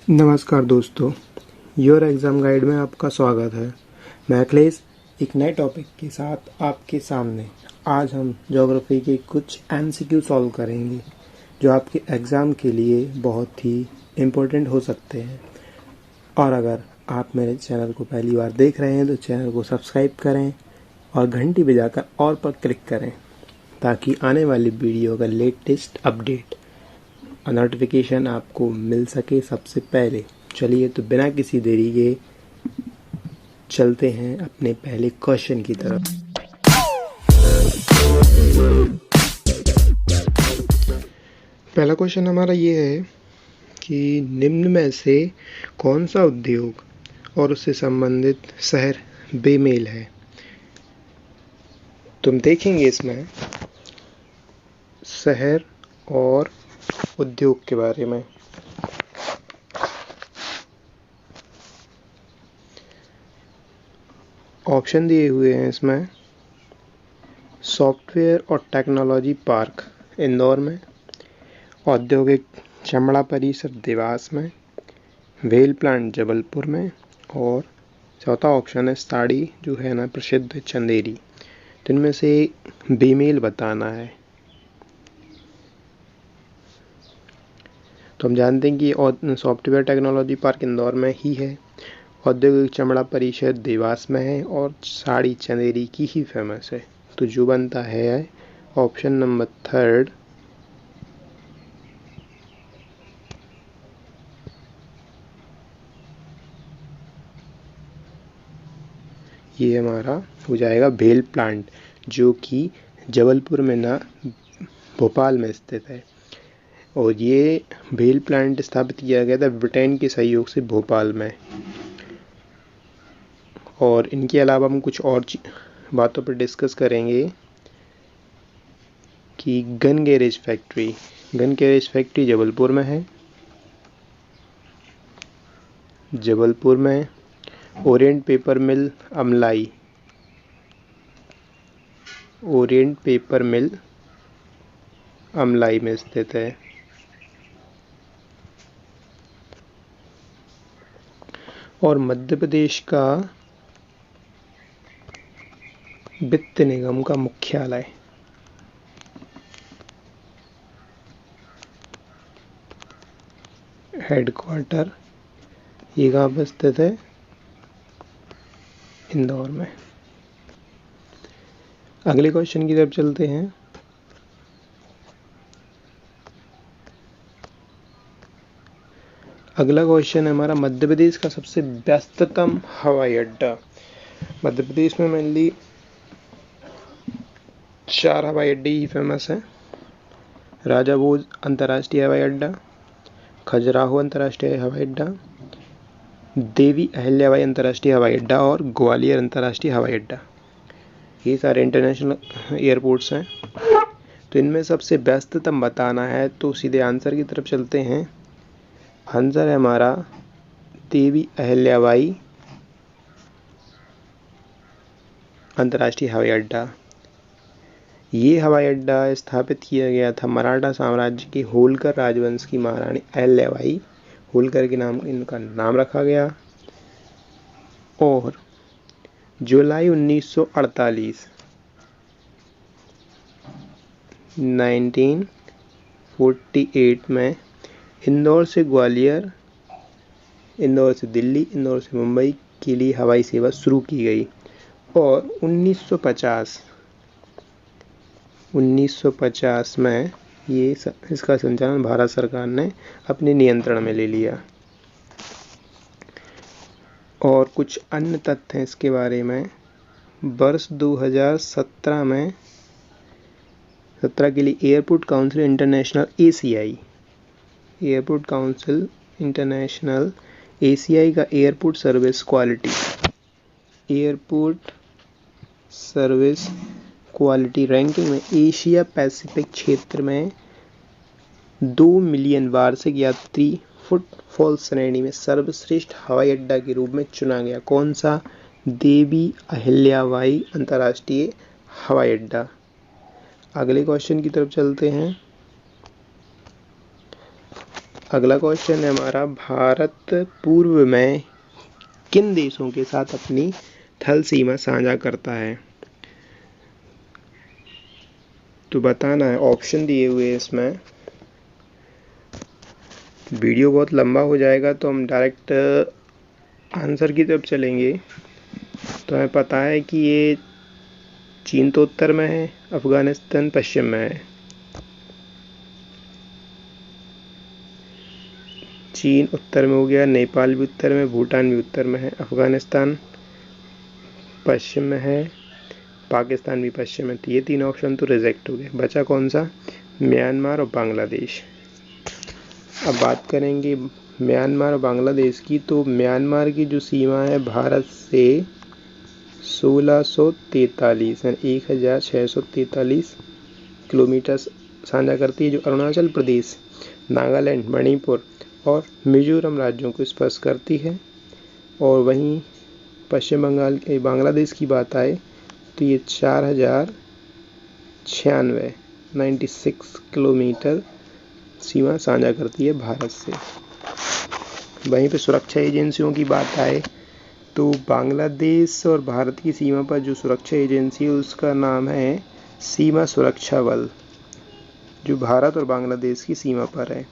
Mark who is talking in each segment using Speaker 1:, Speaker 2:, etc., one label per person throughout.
Speaker 1: नमस्कार दोस्तों, your exam guide में आपका स्वागत है। मैं अखिलेश एक नए टॉपिक के साथ आपके सामने। आज हम ज्योग्राफी के कुछ एमसीक्यू सॉल्व करेंगे जो आपके एग्ज़ाम के लिए बहुत ही इम्पोर्टेंट हो सकते हैं। और अगर आप मेरे चैनल को पहली बार देख रहे हैं तो चैनल को सब्सक्राइब करें और घंटी बजाकर ऑल पर क्लिक करें ताकि आने वाली वीडियो का लेटेस्ट अपडेट और नोटिफिकेशन आपको मिल सके सबसे पहले। चलिए तो बिना किसी देरी के चलते हैं अपने पहले क्वेश्चन की तरफ। पहला क्वेश्चन हमारा ये है कि निम्न में से कौन सा उद्योग और उससे संबंधित शहर बेमेल है। तुम देखेंगे इसमें शहर और उद्योग के बारे में। ऑप्शन दिए हुए हैं इसमें सॉफ्टवेयर और टेक्नोलॉजी पार्क इंदौर में, औद्योगिक चमड़ा परिसर देवास में, व्हेल प्लांट जबलपुर में, और चौथा ऑप्शन है साड़ी जो है ना प्रसिद्ध चंदेरी। तो इनमें से बेमेल बताना है। तो हम जानते हैं कि सॉफ्टवेयर टेक्नोलॉजी पार्क इंदौर में ही है, औद्योगिक चमड़ा परिषद देवास में है और साड़ी चंदेरी की ही फेमस है। तो जो बनता है ऑप्शन नंबर 3 ये हमारा हो जाएगा व्हेल प्लांट, जो कि जबलपुर में ना भोपाल में स्थित है। और ये व्हेल प्लांट स्थापित किया गया था ब्रिटेन के सहयोग से भोपाल में। और इनके अलावा हम कुछ और बातों पर डिस्कस करेंगे कि गन गैरेज फैक्ट्री जबलपुर में है। जबलपुर में ओरिएंट पेपर मिल अमलाई में स्थित है। और मध्य प्रदेश का वित्त निगम का मुख्यालय हेडक्वार्टर ये कहाँ पर स्थित है? इंदौर में। अगले क्वेश्चन की तरफ चलते हैं। अगला क्वेश्चन है हमारा मध्य प्रदेश का सबसे व्यस्ततम हवाई अड्डा। मध्य प्रदेश में मेनली 4 हवाई अड्डे ही फेमस हैं। राजा भोज अंतर्राष्ट्रीय हवाई अड्डा, खजुराहो अंतर्राष्ट्रीय हवाई अड्डा, देवी अहिल्याबाई अंतर्राष्ट्रीय हवाई अड्डा और ग्वालियर अंतर्राष्ट्रीय हवाई अड्डा। ये सारे इंटरनेशनल एयरपोर्ट्स हैं। तो इनमें सबसे व्यस्ततम बताना है तो सीधे आंसर की तरफ चलते हैं। आंसर है हमारा देवी अहिल्याबाई अंतर्राष्ट्रीय हवाई अड्डा। ये हवाई अड्डा स्थापित किया गया था मराठा साम्राज्य के होलकर राजवंश की महारानी अहिल्याबाई होलकर के नाम इनका नाम रखा गया। और जुलाई 1948 में इंदौर से ग्वालियर, इंदौर से दिल्ली, इंदौर से मुंबई के लिए हवाई सेवा शुरू की गई। और 1950 में इसका संचालन भारत सरकार ने अपने नियंत्रण में ले लिया। और कुछ अन्य तथ्य हैं इसके बारे में। वर्ष 2017 के लिए एयरपोर्ट काउंसिल इंटरनेशनल ACI का एयरपोर्ट सर्विस क्वालिटी रैंकिंग में एशिया पैसिफिक क्षेत्र में 2 मिलियन वार्षिक यात्री फुटफॉल श्रेणी में सर्वश्रेष्ठ हवाई अड्डा के रूप में चुना गया। कौन सा? देवी अहिल्याबाई अंतर्राष्ट्रीय हवाई अड्डा। अगले क्वेश्चन की तरफ चलते हैं। अगला क्वेश्चन है हमारा, भारत पूर्व में किन देशों के साथ अपनी थल सीमा साझा करता है? तो बताना है, ऑप्शन दिए हुए हैं इसमें। वीडियो बहुत लंबा हो जाएगा तो हम डायरेक्ट आंसर की तरफ चलेंगे। तो हमें पता है कि ये चीन तो उत्तर में है, अफगानिस्तान पश्चिम में है। चीन उत्तर में हो गया, नेपाल भी उत्तर में, भूटान भी उत्तर में है, अफगानिस्तान पश्चिम में है, पाकिस्तान भी पश्चिम में। तो ये 3 ऑप्शन तो रिजेक्ट हो गए। बचा कौन सा? म्यांमार और बांग्लादेश। अब बात करेंगे म्यांमार और बांग्लादेश की। तो म्यांमार की जो सीमा है भारत से 1643 यानी 1643 किलोमीटर साझा करती है, जो अरुणाचल प्रदेश, नागालैंड, मणिपुर और मिजोरम राज्यों को स्पर्श करती है। और वहीं पश्चिम बंगाल के बांग्लादेश की बात आए तो ये 4096 किलोमीटर सीमा साझा करती है भारत से। वहीं पे सुरक्षा एजेंसियों की बात आए तो बांग्लादेश और भारत की सीमा पर जो सुरक्षा एजेंसी है उसका नाम है सीमा सुरक्षा बल, जो भारत और बांग्लादेश की सीमा पर है।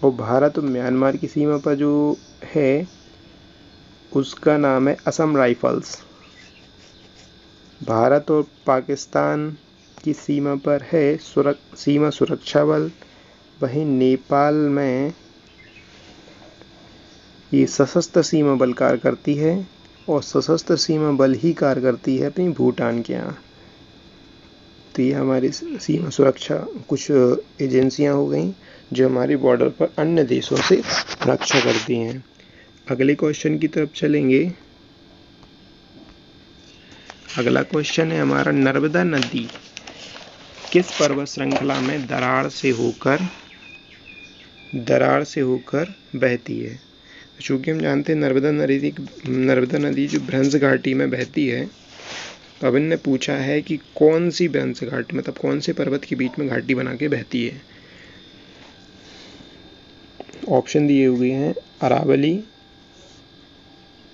Speaker 1: और भारत और म्यांमार की सीमा पर जो है उसका नाम है असम राइफल्स। भारत और पाकिस्तान की सीमा पर है सीमा सुरक्षा बल। वहीं नेपाल में ये सशस्त्र सीमा बल कार्य करती है, और सशस्त्र सीमा बल ही कार्य करती है अपनी भूटान के यहाँ। तो ये हमारी सीमा सुरक्षा कुछ एजेंसियां हो गई जो हमारी बॉर्डर पर अन्य देशों से रक्षा करती हैं। अगले क्वेश्चन की तरफ चलेंगे। अगला क्वेश्चन है हमारा, नर्मदा नदी किस पर्वत श्रृंखला में दरार से होकर बहती है? चूँकि हम जानते हैं नर्मदा नदी जो भ्रंश घाटी में बहती है, तो अब इनने पूछा है कि कौन सी भ्रंश घाटी, मतलब कौन से पर्वत के बीच में घाटी बना के बहती है। ऑप्शन दिए हुए हैं अरावली,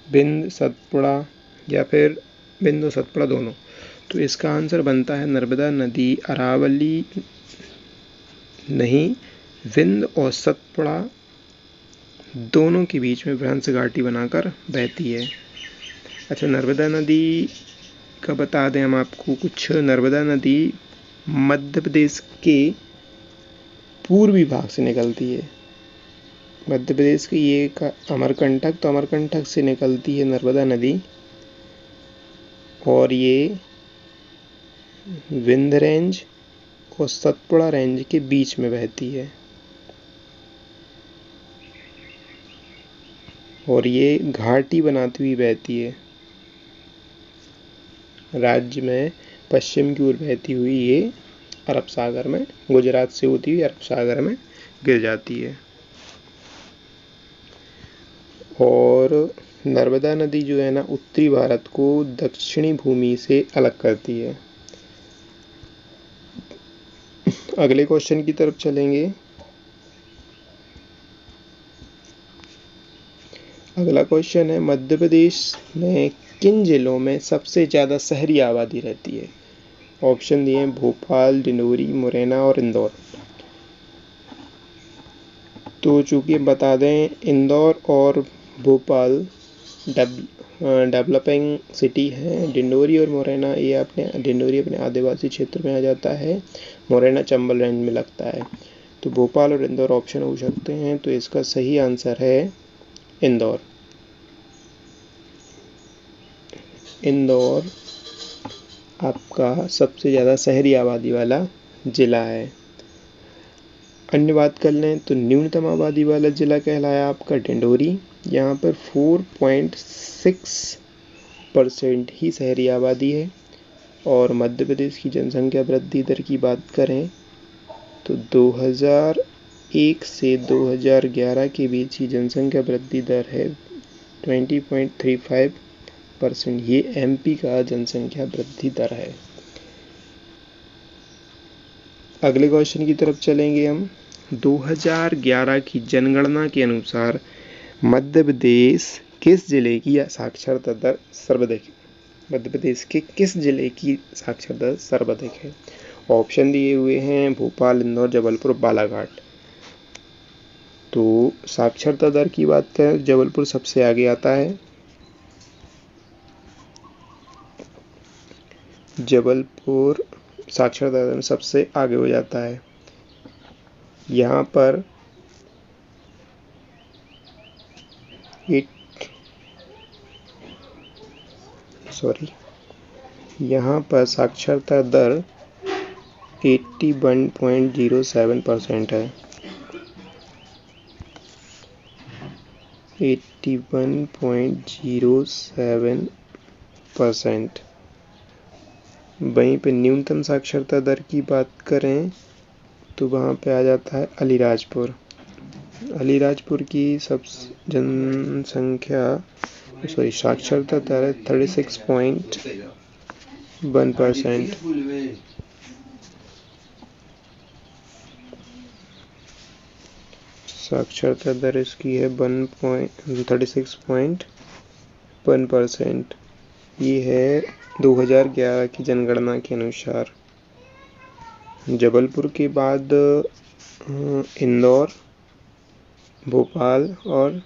Speaker 1: बिंद, सतपुड़ा या फिर बिंद और सतपुड़ा दोनों। तो इसका आंसर बनता है नर्मदा नदी अरावली नहीं, विंध्य और सतपुड़ा दोनों के बीच में भ्रंश घाटी बनाकर बहती है। अच्छा, नर्मदा नदी का बता दें हम आपको कुछ। नर्मदा नदी मध्य प्रदेश के पूर्वी भाग से निकलती है। मध्य प्रदेश की ये अमरकंटक, तो अमरकंटक से निकलती है नर्मदा नदी, और ये विंध्य रेंज और सतपुड़ा रेंज के बीच में बहती है, और ये घाटी बनाती हुई बहती है। राज्य में पश्चिम की ओर बहती हुई ये अरब सागर में, गुजरात से होती हुई अरब सागर में गिर जाती है। और नर्मदा नदी जो है ना, उत्तरी भारत को दक्षिणी भूमि से अलग करती है। अगले क्वेश्चन की तरफ चलेंगे। अगला क्वेश्चन है, मध्य प्रदेश में किन जिलों में सबसे ज़्यादा शहरी आबादी रहती है? ऑप्शन दिए हैं भोपाल, डिंडोरी, मुरैना और इंदौर। तो चूंकि बता दें, इंदौर और भोपाल डेवलपिंग सिटी है। डिंडोरी और मुरैना, डिंडोरी अपने आदिवासी क्षेत्र में आ जाता है, मुरैना चंबल रेंज में लगता है। तो भोपाल और इंदौर ऑप्शन हो सकते हैं। तो इसका सही आंसर है इंदौर। इंदौर आपका सबसे ज़्यादा शहरी आबादी वाला ज़िला है। अन्य बात कर लें तो न्यूनतम आबादी वाला ज़िला कहलाया आपका डिंडोरी। यहाँ पर 4.6% ही शहरी आबादी है। और मध्य प्रदेश की जनसंख्या वृद्धि दर की बात करें तो 2001 से 2011 के बीच की जनसंख्या वृद्धि दर है 20.35%। ये एमपी का जनसंख्या वृद्धि दर है। अगले क्वेश्चन की तरफ चलेंगे हम। 2011 की जनगणना के अनुसार मध्य प्रदेश किस जिले की साक्षरता दर सर्वाधिक है? मध्य प्रदेश के किस जिले की साक्षरता दर सर्वाधिक है? ऑप्शन दिए हुए हैं भोपाल, इंदौर, जबलपुर, बालाघाट। तो साक्षरता दर की बात करें, जबलपुर सबसे आगे आता है। जबलपुर साक्षरता दर में सबसे आगे हो जाता है। यहाँ पर यहाँ पर साक्षरता दर 81.07% है। 81.07%। वहीं पे न्यूनतम साक्षरता दर की बात करें तो वहाँ पे आ जाता है अलीराजपुर। अलीराजपुर की सब जनसंख्या साक्षरता दर है 36.1%। साक्षरता दर इसकी है 36.1%। ये है 2011 की जनगणना के अनुसार। जबलपुर के बाद इंदौर, भोपाल और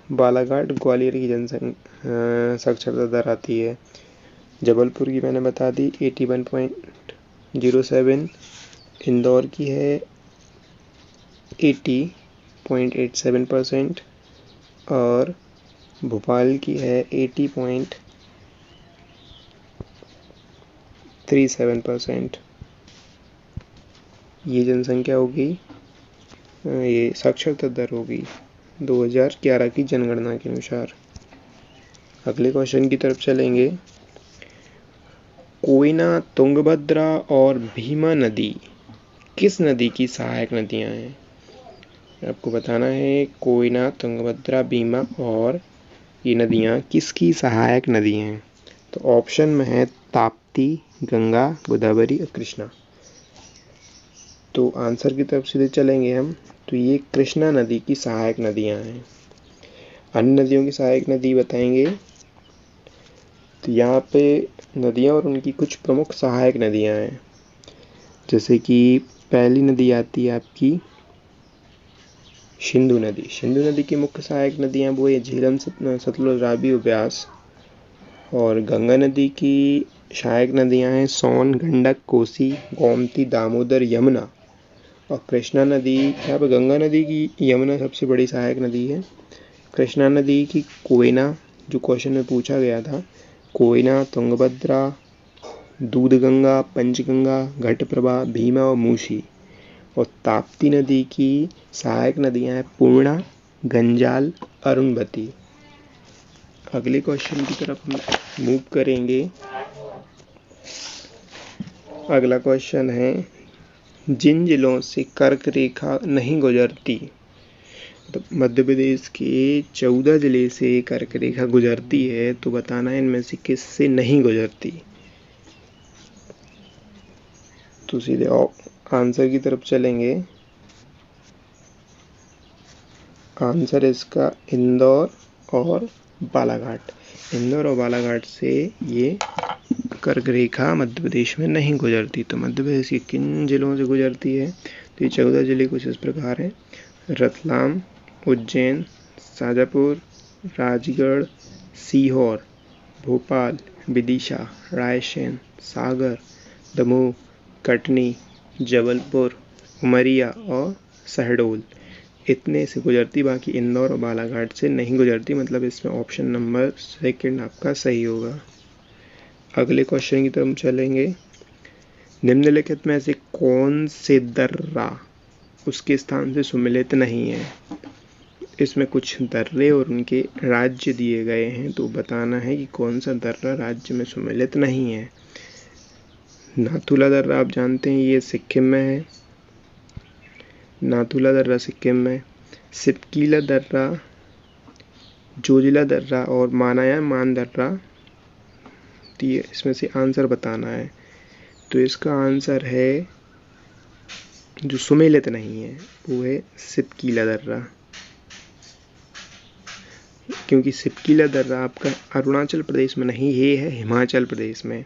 Speaker 1: बालाघाट, ग्वालियर की जनसंख्या साक्षरता दर आती है। जबलपुर की मैंने बता दी 81.07, इंदौर की है 80.87% और भोपाल की है 80.37%। ये जनसंख्या होगी, ये साक्षरता दर होगी 2011 की जनगणना के अनुसार। अगले क्वेश्चन की तरफ चलेंगे। कोयना, तुंगभद्रा और भीमा नदी किस नदी की सहायक नदियां हैं? आपको बताना है कोयना, तुंगभद्रा, भीमा और ये नदियां किसकी सहायक नदियां हैं। तो ऑप्शन में है ताप्ती, गंगा, गोदावरी और कृष्णा। तो आंसर की तरफ सीधे चलेंगे हम, तो ये कृष्णा नदी की सहायक नदियां हैं। अन्य नदियों की सहायक नदी बताएंगे तो यहाँ पे नदियाँ और उनकी कुछ प्रमुख सहायक नदियाँ हैं। जैसे कि पहली नदी आती है आपकी सिंधु नदी। सिंधु नदी की मुख्य सहायक नदियाँ वो है झेलम, सतलुज, रावी और ब्यास। और गंगा नदी की सहायक नदियाँ हैं सोन, गंडक, कोसी, गोमती, दामोदर, यमुना। और कृष्णा नदी, यहाँ पर गंगा नदी की यमुना सबसे बड़ी सहायक नदी है। कृष्णा नदी की कोयना, जो क्वेश्चन में पूछा गया था, कोयना, तुंगभद्रा, दूधगंगा, पंचगंगा, घटप्रभा, भीमा और मूसी। और ताप्ती नदी की सहायक नदियां हैं पूर्णा, गंजाल, अरुणवती। अगले क्वेश्चन की तरफ हम मूव करेंगे। अगला क्वेश्चन है जिन जिलों से कर्क रेखा नहीं गुजरती, तो मध्य प्रदेश के 14 जिले से कर्क रेखा गुजरती है, तो बताना है इनमें से किस से नहीं गुजरती। तो सीधे आंसर की तरफ चलेंगे। आंसर इसका इंदौर और बालाघाट। इंदौर और बालाघाट से ये कर्क रेखा मध्य प्रदेश में नहीं गुजरती। तो मध्य प्रदेश के किन जिलों से गुजरती है, तो ये 14 जिले कुछ इस प्रकार हैं: रतलाम, उज्जैन, शाजापुर, राजगढ़, सीहोर, भोपाल, विदिशा, रायसेन, सागर, दमोह, कटनी, जबलपुर, उमरिया और शहडोल। इतने से गुजरती, बाकी इंदौर और बालाघाट से नहीं गुजरती। मतलब इसमें ऑप्शन नंबर सेकंड आपका सही होगा। अगले क्वेश्चन की तरफ चलेंगे। निम्नलिखित में से कौन से दर्रा उसके स्थान से सुमेलित नहीं है? इसमें कुछ दर्रे और उनके राज्य दिए गए हैं, तो बताना है कि कौन सा दर्रा राज्य में सुमेलित नहीं है। नाथुला दर्रा आप जानते हैं, ये सिक्किम में है। नाथुला दर्रा सिक्किम में, सिपकीला दर्रा, जोजिला दर्रा और मानायामान दर्रा, इसमें से आंसर बताना है। तो इसका आंसर है जो सुमेलित नहीं है वो है सिपकीला दर्रा, क्योंकि सिपकीला दर्रा आपका अरुणाचल प्रदेश में नहीं, ये है हिमाचल प्रदेश में,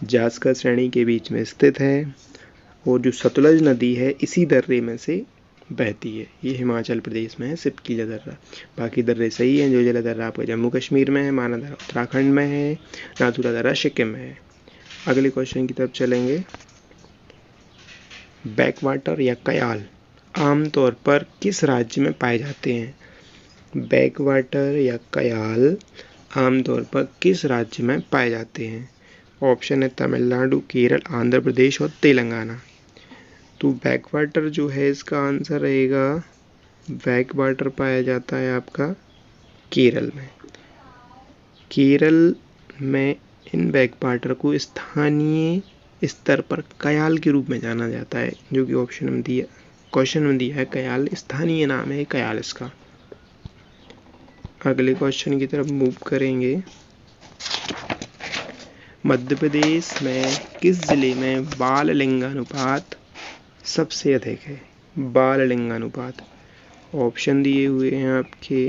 Speaker 1: जासकर श्रेणी के बीच में स्थित है। और जो सतलज नदी है इसी दर्रे में से बहती है, ये हिमाचल प्रदेश में है सिपकीला दर्रा। बाकी दर्रे सही हैं। जोजिला दर्रा आपका जम्मू कश्मीर में है, माना दर्रा उत्तराखंड में है, नाथुला दर्रा सिक्किम में है। अगले क्वेश्चन की तरफ चलेंगे। बैकवाटर या कयाल आमतौर पर किस राज्य में पाए जाते हैं? बैकवाटर या कयाल आमतौर पर किस राज्य में पाए जाते हैं? ऑप्शन है तमिलनाडु, केरल, आंध्र प्रदेश और तेलंगाना। तो बैकवाटर जो है इसका आंसर रहेगा, बैकवाटर पाया जाता है आपका केरल में। केरल में इन बैकवाटर को स्थानीय स्तर पर कयाल के रूप में जाना जाता है, जो कि क्वेश्चन में दिया है। कयाल स्थानीय नाम है कयाल इसका। अगले क्वेश्चन की तरफ मूव करेंगे। मध्य प्रदेश में किस जिले में बाल लिंगानुपात सबसे अधिक है? बाल लिंगानुपात ऑप्शन दिए हुए हैं आपके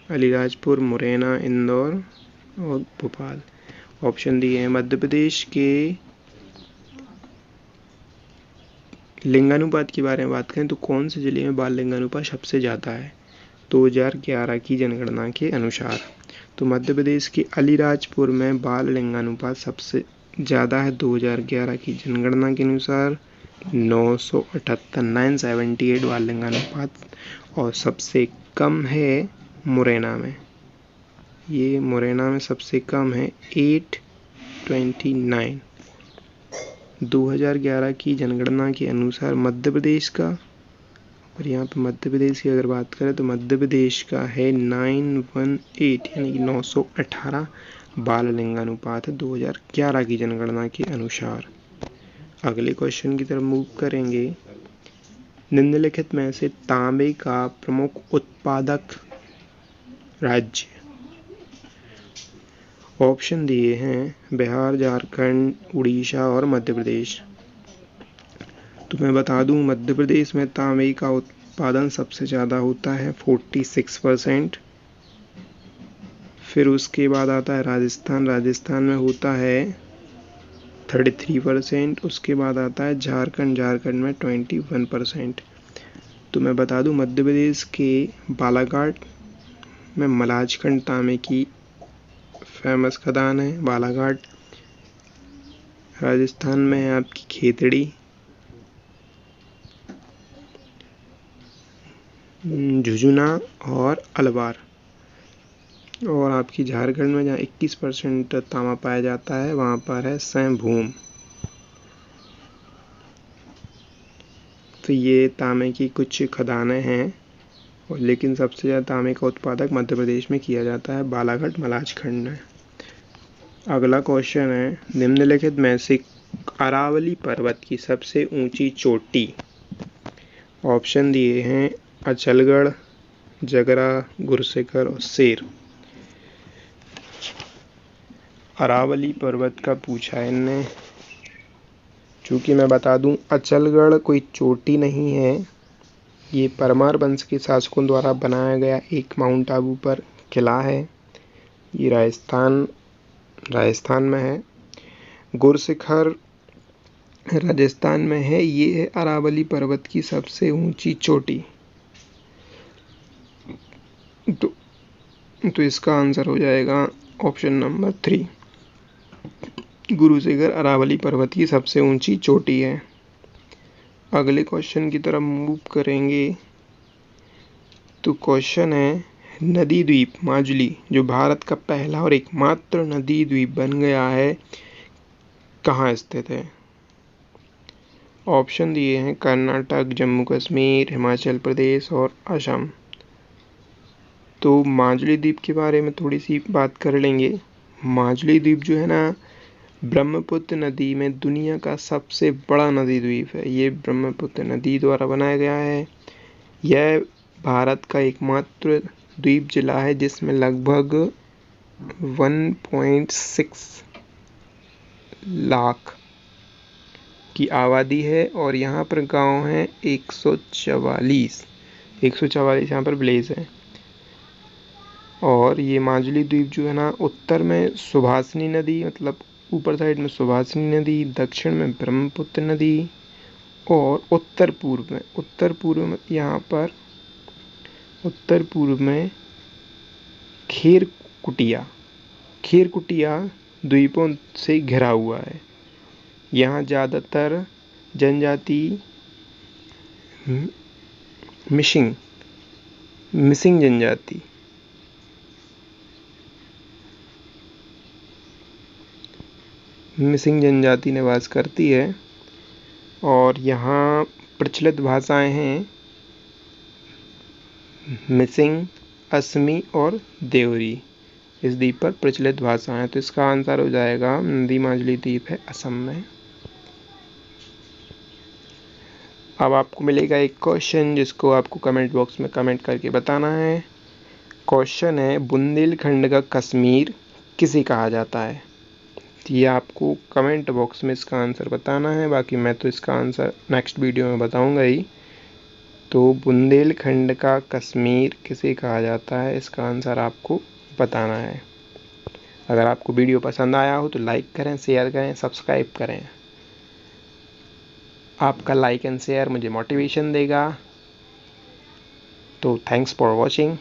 Speaker 1: अलीराजपुर, मुरैना, इंदौर और भोपाल। ऑप्शन दिए हैं मध्य प्रदेश के लिंगानुपात के बारे में बात करें तो कौन से जिले में बाल लिंगानुपात सबसे ज़्यादा है 2011 की जनगणना के अनुसार? तो मध्य प्रदेश के अलीराजपुर में बाल लिंगानुपात सबसे ज़्यादा है 2011 की जनगणना के अनुसार 978 बाल लिंगानुपात, और सबसे कम है मुरैना में। ये मुरैना में सबसे कम है 829 2011 की जनगणना के अनुसार मध्य प्रदेश का। और यहाँ पे मध्य प्रदेश की अगर बात करें तो मध्य प्रदेश का है 918 यानी कि 918 बाल लिंगानुपात है 2011 की जनगणना के अनुसार। अगले क्वेश्चन की तरफ मूव करेंगे। निम्नलिखित में से तांबे का प्रमुख उत्पादक राज्य? ऑप्शन दिए हैं बिहार, झारखंड, उड़ीसा और मध्य प्रदेश। तो मैं बता दूं मध्य प्रदेश में तांबे का उत्पादन सबसे ज़्यादा होता है 46%। फिर उसके बाद आता है राजस्थान, राजस्थान में होता है 33%। उसके बाद आता है झारखंड, झारखंड में 21%। तो मैं बता दूं मध्य प्रदेश के बालाघाट में मलाजखंड तांबे की फेमस खदान है बालाघाट। राजस्थान में है आपकी खेतड़ी, झुंझुनू और अलवर। और आपकी झारखंड में जहाँ 21% तांबा पाया जाता है वहाँ पर है सैंभूम। तो ये तांबे की कुछ खदानें हैं, और लेकिन सबसे ज़्यादा तांबे का उत्पादक मध्य प्रदेश में किया जाता है बालाघाट मलाजखंड में। अगला क्वेश्चन है निम्नलिखित में से अरावली पर्वत की सबसे ऊंची चोटी? ऑप्शन दिए हैं अचलगढ़, जगरा, गुरशिखर और शेर। अरावली पर्वत का पूछा है इनने। चूँकि मैं बता दूं अचलगढ़ कोई चोटी नहीं है, ये परमार वंश के शासकों द्वारा बनाया गया एक माउंट आबू पर किला है। ये राजस्थान में है। गुरशिखर राजस्थान में है। ये है अरावली पर्वत की सबसे ऊंची चोटी। तो इसका आंसर हो जाएगा ऑप्शन नंबर 3, गुरुशिखर अरावली पर्वत की सबसे ऊंची चोटी है। अगले क्वेश्चन की तरफ मूव करेंगे। तो क्वेश्चन है नदी द्वीप माजुली जो भारत का पहला और एकमात्र नदी द्वीप बन गया है कहाँ स्थित है? ऑप्शन दिए हैं कर्नाटक, जम्मू कश्मीर, हिमाचल प्रदेश और असम। तो माजुली द्वीप के बारे में थोड़ी सी बात कर लेंगे। माजुली द्वीप जो है ना ब्रह्मपुत्र नदी में दुनिया का सबसे बड़ा नदी द्वीप है। ये ब्रह्मपुत्र नदी द्वारा बनाया गया है। यह भारत का एकमात्र द्वीप जिला है जिसमें लगभग 1.6 लाख की आबादी है और यहाँ पर गांव है 144 यहाँ पर विलेज है। और ये माजुली द्वीप जो है ना, उत्तर में सुभाषिनी नदी, मतलब ऊपर साइड में सुभाषिनी नदी, दक्षिण में ब्रह्मपुत्र नदी, और उत्तर पूर्व में यहाँ पर उत्तर पूर्व में खेरकुटिया द्वीपों से घिरा हुआ है। यहाँ ज़्यादातर जनजाति मिसिंग जनजाति निवास करती है। और यहाँ प्रचलित भाषाएं हैं मिसिंग, असमी और देवरी। इस द्वीप पर प्रचलित भाषाएं, तो इसका आंसर हो जाएगा नदी माजुली द्वीप है असम में। अब आपको मिलेगा एक क्वेश्चन जिसको आपको कमेंट बॉक्स में कमेंट करके बताना है। क्वेश्चन है, बुंदेलखंड का कश्मीर किसे कहा जाता है? ये आपको कमेंट बॉक्स में इसका आंसर बताना है। बाकी मैं तो इसका आंसर नेक्स्ट वीडियो में बताऊंगा ही। तो बुंदेलखंड का कश्मीर किसे कहा जाता है, इसका आंसर आपको बताना है। अगर आपको वीडियो पसंद आया हो तो लाइक करें, शेयर करें, सब्सक्राइब करें। आपका लाइक एंड शेयर मुझे मोटिवेशन देगा। तो थैंक्स फॉर वॉचिंग।